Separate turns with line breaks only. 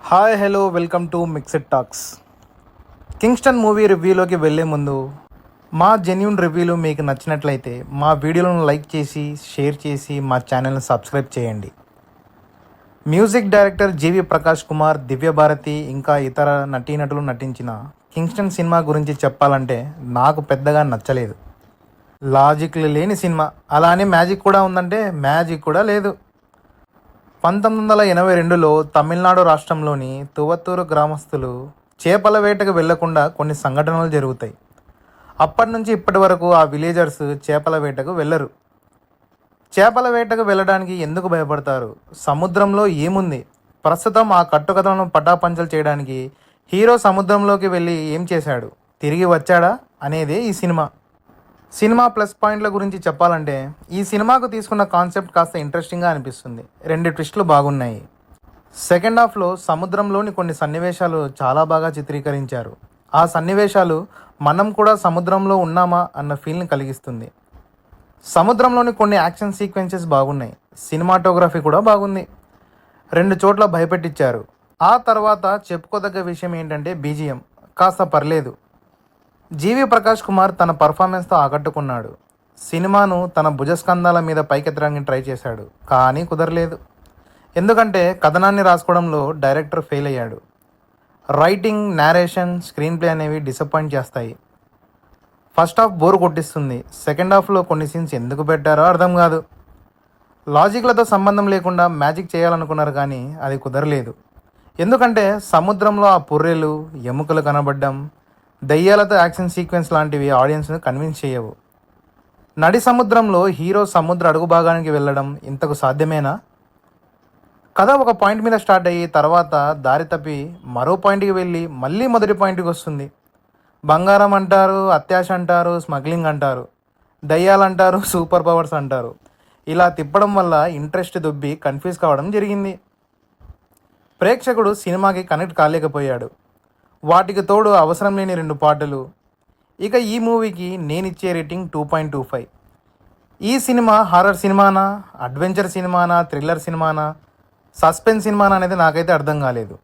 Hi hello welcome to mixed talks. Kingston movie రివ్యూలోకి వెళ్ళే ముందు మా జెన్యూన్ రివ్యూలు మీకు నచ్చినట్లయితే మా వీడియోలను లైక్ చేసి షేర్ చేసి మా ఛానల్ని సబ్స్క్రైబ్ చేయండి. మ్యూజిక్ డైరెక్టర్ జీవి ప్రకాష్ కుమార్, దివ్య భారతి ఇంకా ఇతర నటీనటులు నటించిన కింగ్స్టన్ సినిమా గురించి చెప్పాలంటే నాకు పెద్దగా నచ్చలేదు. లాజిక్లు లేని సినిమా, అలానే మ్యాజిక్ కూడా ఉందంటే మ్యాజిక్ కూడా లేదు. 1982లో తమిళనాడు రాష్ట్రంలోని తువత్తూరు గ్రామస్తులు చేపల వేటకు వెళ్లకుండా కొన్ని సంఘటనలు జరుగుతాయి. అప్పటి నుంచి ఇప్పటి వరకు ఆ విలేజర్స్ చేపల వేటకు వెళ్ళరు. చేపల వేటకు వెళ్ళడానికి ఎందుకు భయపడతారు? సముద్రంలో ఏముంది? ప్రస్తుతం ఆ కట్టుకథలను పటాపంచలు చేయడానికి హీరో సముద్రంలోకి వెళ్ళి ఏం చేశాడు, తిరిగి వచ్చాడా అనేదే ఈ సినిమా ప్లస్ పాయింట్ల గురించి చెప్పాలంటే ఈ సినిమాకు తీసుకున్న కాన్సెప్ట్ కాస్త ఇంట్రెస్టింగ్గా అనిపిస్తుంది. 2 ట్విస్టులు బాగున్నాయి. సెకండ్ హాఫ్లో సముద్రంలోని కొన్ని సన్నివేశాలు చాలా బాగా చిత్రీకరించారు. ఆ సన్నివేశాలు మనం కూడా సముద్రంలో ఉన్నామా అన్న ఫీల్ని కలిగిస్తుంది. సముద్రంలోని కొన్ని యాక్షన్ సీక్వెన్సెస్ బాగున్నాయి. సినిమాటోగ్రఫీ కూడా బాగుంది. 2 చోట్ల భయపెట్టించారు. ఆ తర్వాత చెప్పుకోదగ్గ విషయం ఏంటంటే బీజిఎం కాస్త పర్లేదు. జీవి ప్రకాష్ కుమార్ తన పర్ఫార్మెన్స్తో ఆకట్టుకున్నాడు. సినిమాను తన భుజస్కంధాల మీద పైకెత్తడానికి ట్రై చేశాడు, కానీ కుదరలేదు. ఎందుకంటే కథనాన్ని రాసుకోవడంలో డైరెక్టర్ ఫెయిల్ అయ్యాడు. రైటింగ్, నేరేషన్, స్క్రీన్ ప్లే అనేవి డిసప్పాయింట్ చేస్తాయి. ఫస్ట్ హాఫ్ బోర్ కొట్టిస్తుంది. సెకండ్ హాఫ్లో కొన్ని సీన్స్ ఎందుకు పెట్టారో అర్థం కాదు. లాజిక్లతో సంబంధం లేకుండా మ్యాజిక్ చేయాలనుకున్నారు, కానీ అది కుదరలేదు. ఎందుకంటే సముద్రంలో ఆ పుర్రెలు, ఎముకలు కనబడ్డం, దయ్యాలతో యాక్షన్ సీక్వెన్స్ లాంటివి ఆడియన్స్ను కన్విన్స్ చేయవు. నడి సముద్రంలో హీరో సముద్ర అడుగు భాగానికి వెళ్ళడం ఇంతకు సాధ్యమేనా? కథ ఒక పాయింట్ మీద స్టార్ట్ అయ్యి తర్వాత దారి తప్పి మరో పాయింట్కి వెళ్ళి మళ్ళీ మొదటి పాయింట్కి వస్తుంది. బంగారం అంటారు, అత్యాశ అంటారు, స్మగ్లింగ్ అంటారు, దయ్యాలంటారు, సూపర్ పవర్స్ అంటారు. ఇలా తిప్పడం వల్ల ఇంట్రెస్ట్ దొబ్బి కన్ఫ్యూజ్ కావడం జరిగింది. ప్రేక్షకుడు సినిమాకి కనెక్ట్ కాలేకపోయాడు. వాటికి తోడు అవసరం లేని 2 పాటలు. ఇక ఈ మూవీకి నేనిచ్చే రేటింగ్ 2.25. ఈ సినిమా హారర్ సినిమానా, అడ్వెంచర్ సినిమానా, థ్రిల్లర్ సినిమానా, సస్పెన్స్ సినిమానా అనేది నాకైతే అర్థం కాలేదు.